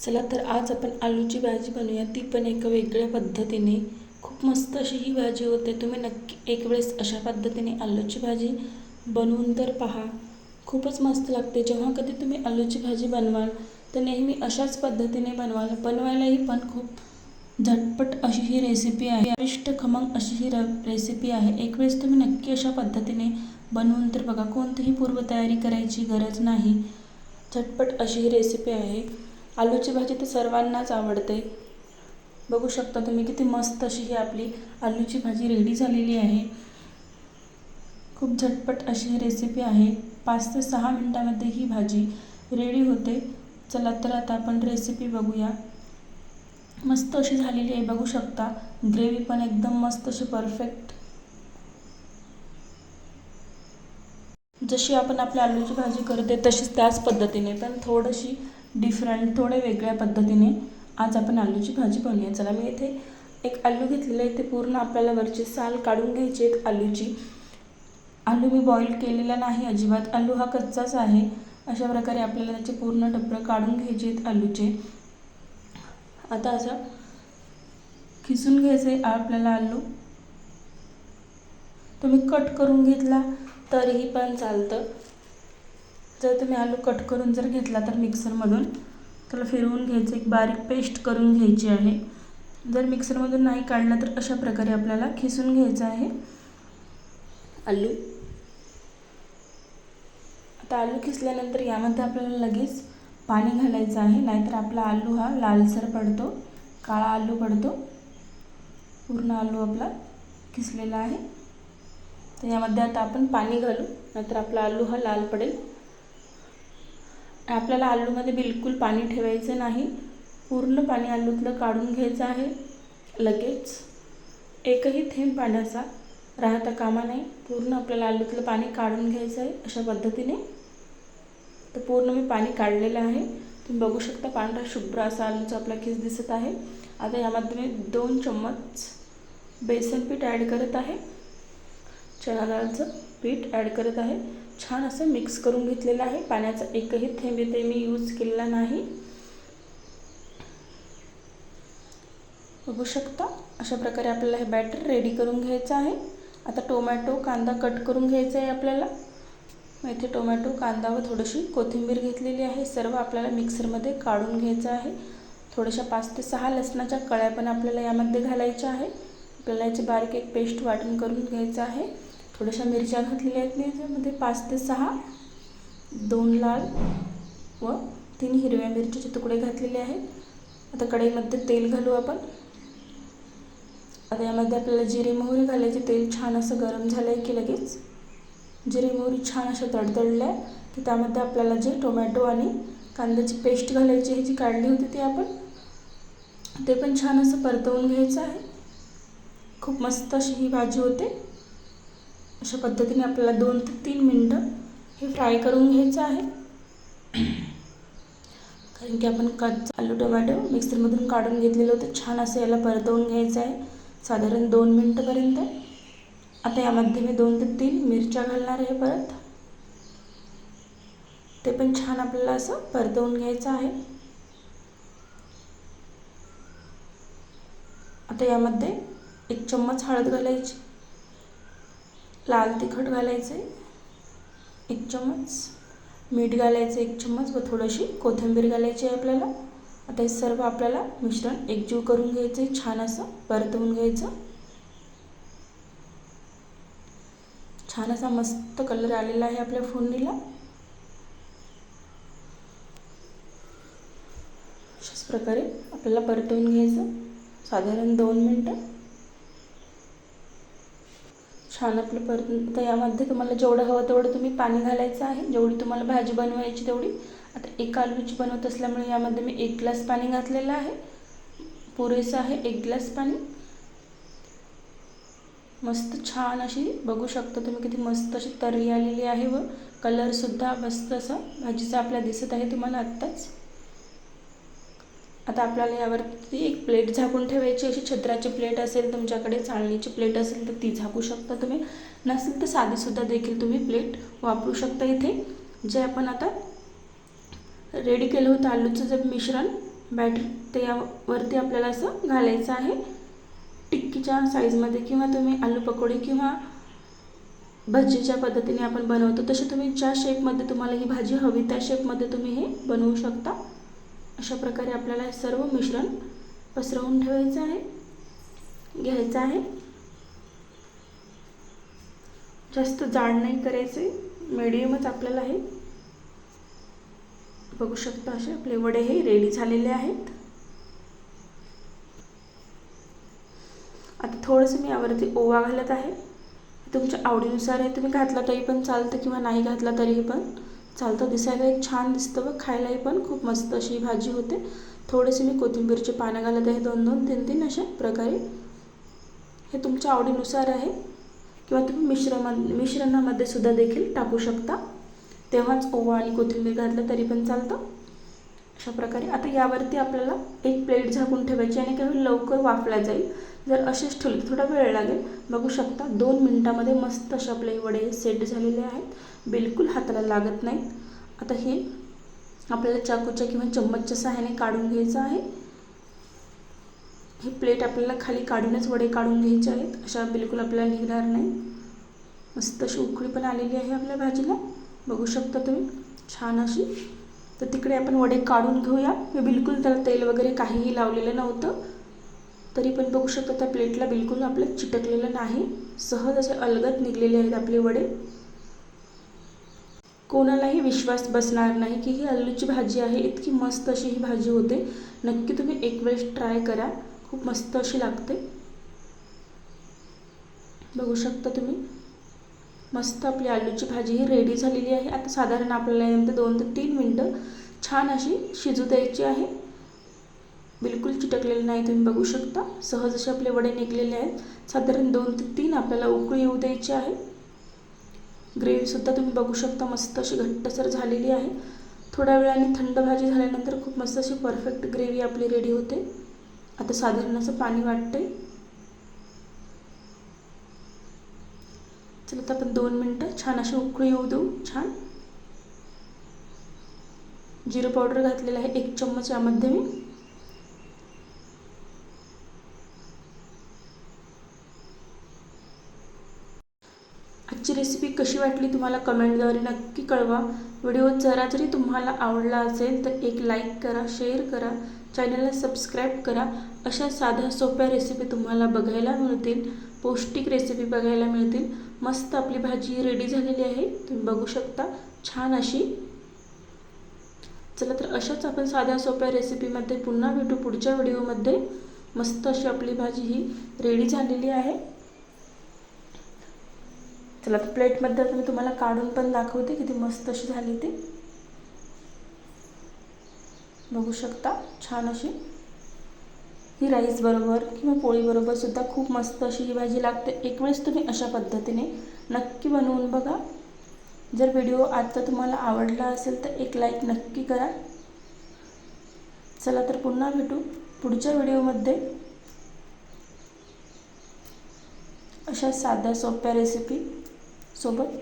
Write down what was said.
चला तर आज आपण आलूची भाजी बनवूया, ती पण एका वेगळ्या पद्धतीने. खूप मस्त अशी ही भाजी होते. तुम्ही नक्की एक वेळेस अशा पद्धतीने आलूची भाजी बनवून तर पहा. खूपच मस्त लागते. जेव्हा कधी तुम्ही आलूची भाजी बनवाल तर नेहमी अशाच पद्धतीने बनवायलाही पण खूप झटपट अशी ही रेसिपी आहे. स्वादिष्ट खमंग अशी ही रेसिपी आहे. एक वेळेस तुम्ही नक्की अशा पद्धतीने बनवून तर बघा. कोणतीही पूर्वतयारी करायची गरज नाही. झटपट अशी ही रेसिपी आहे. आलूची भाजी तर सर्वांनाच आवडते. बघू शकता तुम्ही किती मस्त अशी ही आपली आलूची भाजी रेडी झालेली आहे. खूप झटपट अशी ही रेसिपी आहे. 5 ते 6 मिनिटांमध्ये ही भाजी रेडी होते. चला तर आता आपण रेसिपी बघूया. मस्त अशी झालेली आहे. बघू शकता ग्रेव्ही पण एकदम मस्त अशी परफेक्ट. जशी आपण आपल्या आलूची भाजी करते तशीच त्याच पद्धतीने, पण थोडीशी डिफरंट, थोड्या वेगळ्या पद्धतीने आज आपण आलूची भाजी बनवूया. चला, मी इथे एक आलू घेतलेलं आहे. ते पूर्ण आपल्याला वरची साल काढून घ्यायची आहे आलूची. आलू मी बॉईल केलेला नाही अजिबात. आलू हा कच्चाच आहे. अशा प्रकारे आपल्याला त्याचे पूर्ण टप्पे काढून घ्यायचे आहेत आलूचे. आता असं खिसून घ्यायचं आहे आपल्याला आलू. तुम्ही कट करून घेतला तरीही पण चालतं. जर तुम्ही आलू कट करून जर घेतला तर मिक्सरमधून त्याला फिरवून घ्यायचं, एक बारीक पेस्ट करून घ्यायची आहे. जर मिक्सरमधून नाही काढला तर अशा प्रकारे आपल्याला खिसून घ्यायचं आहे आलू. आता आलू खिसल्यानंतर यामध्ये आपल्याला लगेच पाणी घालायचं आहे, नाहीतर आपला आलू हा लालसर पडतो, काळा आलू पडतो. पूर्ण आलू आपला खिसलेला आहे. तर यामध्ये आता आपण पाणी घालू, नाहीतर आपला आलू हा लाल पडेल. आपल्याला आलूमध्ये बिलकुल पाणी ठेवायचं नाही. पूर्ण पाणी आलूतलं काढून घ्यायचं आहे लगेच. एकही थेंब पाण्याचा राहता कामा नये. पूर्ण आपल्याला आलूतलं पाणी काढून घ्यायचं आहे अशा पद्धतीने. तर पूर्ण मी पाणी काढलेलं आहे. तुम्ही बघू शकता पांढरा शुभ्र असा आलूचा आपला खिस दिसत आहे. आता यामध्ये मी 2 चम्मच बेसन पीठ ॲड करत आहे. चणा डाळचं पीठ ॲड करत आहे. छान असं मिक्स करून घेतलेलं आहे. पाण्याचा एकही थेंब इथे मी यूज केलेला नाही. बघू शकता अशा प्रकारे आपल्याला हे बॅटर रेडी करून घ्यायचं आहे. आता टोमॅटो कांदा कट करून घ्यायचा आहे आपल्याला. इथे टोमॅटो कांदा व थोडीशी कोथिंबीर घेतलेली आहे. सर्व आपल्याला मिक्सरमध्ये काढून घ्यायचं आहे. थोड्याशा 5 ते 6 लसणाच्या कळ्या पण आपल्याला यामध्ये घालायच्या आहे. आपल्याला याची बारीक एक पेस्ट वाटण करून घ्यायचं आहे. थोड्याशा मिरच्या घातलेल्या आहेत मी याच्यामध्ये 5 ते 6, 2 लाल व 3 हिरव्या मिरचीचे तुकडे घातलेले आहेत. आता कढईमध्ये तेल घालू आपण. आता यामध्ये आपल्याला जिरे मोहरी घालायचे. तेल छान असं गरम झालं आहे की लगेच जिरे मोहरी छान अशा तडतडल्या की त्यामध्ये आपल्याला जे टोमॅटो आणि कांद्याची पेस्ट घालायची आहे, जी काढली होती ती आपण ते पण छान असं परतवून घ्यायचं आहे. खूप मस्त अशी ही भाजी होते. अशा पद्धतीने आपल्याला 2 ते 3 मिनटं हे फ्राय करून घ्यायचं आहे. कारण की आपण कच्चा आलू टोमॅटो मिक्सरमधून काढून घेतलेलं होतं. छान असं याला परतवून घ्यायचं आहे साधारण 2 मिनटंपर्यंत. आता यामध्ये मी 2 ते 3 मिरच्या घालणार आहे परत. ते पण छान आपल्याला असं परतवून घ्यायचं आहे. आता यामध्ये 1 चम्मच हळद घालायची, लाल तिखट घालायचे 1 चम्मच, मीठ घालायचं 1 चम्मच व थोडीशी कोथिंबीर घालायची आहे आपल्याला. आता हे सर्व आपल्याला मिश्रण एकजीव करून घ्यायचं आहे, छान असं परतवून घ्यायचं. छान असा मस्त कलर आलेला आहे आपल्या फोडणीला. अशाच प्रकारे आपल्याला परतवून घ्यायचं साधारण 2 मिनटं. छान आपलं परतून. तर यामध्ये तुम्हाला जेवढं हवं तेवढं तुम्ही पाणी घालायचं आहे, जेवढी तुम्हाला भाजी बनवायची तेवढी. आता एक आलूची बनवत असल्यामुळे यामध्ये मी 1 ग्लास पाणी घातलेलं आहे. पुरेसं आहे 1 ग्लास पाणी. मस्त छान अशी बघू शकता तुम्ही किती मस्त अशी तर्री आलेली आहे व कलरसुद्धा मस्त असा भाजीचा आपल्या दिसत आहे तुम्हाला आत्ताच. आता आपल्याला यावरती एक प्लेट झाकून ठेवायची. अशी छत्राची प्लेट असेल तुमच्याकडे, चाळणीची प्लेट असेल तर ती झाकू शकता तुम्ही. नसेल तर साधीसुद्धा देखील तुम्ही प्लेट वापरू शकता. इथे जे आपण आता रेडी केलं होतं आलूचं जे मिश्रण बॅटर त्यावरती आपल्याला असं घालायचं आहे. टिक्कीच्या साईजमध्ये किंवा तुम्ही आलू पकोडी किंवा भजीच्या पद्धतीने आपण बनवतो तसे तुम्ही ज्या शेपमध्ये तुम्हाला ही भाजी हवी त्या शेपमध्ये तुम्ही हे बनवू शकता. अशा प्रकारे आपल्याला हे सर्व मिश्रण पसरवून ठेवायचं आहे, घ्यायचं आहे. जास्त जाड नाही करायचे, मीडियमच आपल्याला हे. बघू शकता असे आपले वडे हे रेडी झालेले आहेत. आता थोडंसं मी यावरती ओवा घालत आहे. तुमच्या आवडीनुसार आहे, तुम्ही घातला तरी पण चालतं किंवा नाही घातला तरीही पण चालतं. दिसायला एक छान दिसतं व खायलाही पण खूप मस्त अशी भाजी होते. थोडेसे मी कोथिंबीरचे पानं घालत आहे, 2-2 3-3 अशा प्रकारे. हे तुमच्या आवडीनुसार आहे किंवा तुम्ही मिश्रणामध्ये सुद्धा देखील टाकू शकता. तेव्हाच ओवा आणि कोथिंबीर घातलं तरी पण चालतं. अशा प्रकारे आता यावरती आपल्याला एक प्लेट झाकून ठेवायची आणि काही लवकर वाफला जाईल. जर असेच ठेवले तर थोडा वेळ लागेल. बघू शकता 2 मिनिटामध्ये मस्त असे आपले वडे सेट झालेले आहेत, बिलकुल हाताला लागत नाहीत. आता हे आपल्याला चाकूच्या किंवा चम्मचच्या सहाय्याने काढून घ्यायचं आहे. ही प्लेट आपल्याला खाली काढूनच वडे काढून घ्यायचे आहेत, अशा बिलकुल आपल्याला निघणार नाही. मस्त अशी उकळी पण आलेली आहे आपल्या भाजीला, बघू शकता तुम्ही छान अशी. तर तिकडे आपण वडे काढून घेऊया. मी बिलकुल त्याला तेल वगैरे काहीही लावलेलं नव्हतं, तरी पण बघू शकता त्या प्लेटला बिलकुल आपलं चिटकलेलं नाही, सहज असे अलगद निघलेले आहेत आपले वडे. कोणालाही विश्वास बसणार नाही की ही आलूची भाजी आहे. इतकी मस्त अशी ही भाजी होते. नक्की तुम्ही एक वेळेस ट्राय करा, खूप मस्त अशी लागते. बघू शकता तुम्ही मस्त आपली आलूची भाजी ही रेडी झालेली आहे. आता साधारण आपल्याला यामध्ये 2 ते 3 मिनटं छान अशी शिजू द्यायची आहे. बिलकुल चिटकलेले नाही, तुम्ही बघू शकता सहज असे आपले वडे निघलेले आहेत. साधारण 2 ते 3 आपल्याला उकळी येऊ द्यायची आहे. ग्रेव्हीसुद्धा तुम्ही बघू शकता मस्त अशी घट्टसर झालेली आहे. थोड्या वेळाने थंड भाजी झाल्यानंतर खूप मस्त अशी परफेक्ट ग्रेव्ही आपली रेडी होते. आता साधारण असं पाणी वाटते. चला आता आपण 2 मिनटं छान अशी उकळी येऊ देऊ. छान जिरं पावडर घातलेलं आहे 1 चम्मच यामध्ये मी. आजची रेसिपी कशी वाटली तुम्हाला कमेंटद्वारे नक्की कळवा. व्हिडिओ जरा जरी तुम्हाला आवडला असेल तर एक लाईक करा, शेअर करा, चॅनलला सबस्क्राईब करा. अशा साध्या सोप्या रेसिपी तुम्हाला बघायला मिळतील, पौष्टिक रेसिपी बघायला मिळतील. मस्त आपली भाजी रेडी झालेली आहे, तुम्ही बघू शकता छान अशी. चला तर अशाच आपण साध्या सोप्या रेसिपीमध्ये पुन्हा भेटू पुढच्या व्हिडिओमध्ये. मस्त अशी आपली भाजी ही रेडी झालेली आहे. चला तर प्लेटमध्ये आता मी तुम्हाला काढून पण दाखवते किती मस्त अशी झाली ती. बघू शकता छान अशी. ही राईस बरोबर किंवा पोळी बरोबर सुद्धा खूप मस्त अशी ही भाजी लागते. एक वेळेस तुम्ही अशा पद्धतीने नक्की बनवून बघा. जर व्हिडिओ आजचा तुम्हाला आवडला असेल तर एक लाईक नक्की करा. चला तर पुन्हा भेटू पुढच्या व्हिडिओमध्ये अशा साध्या सोप्या रेसिपी सोबत.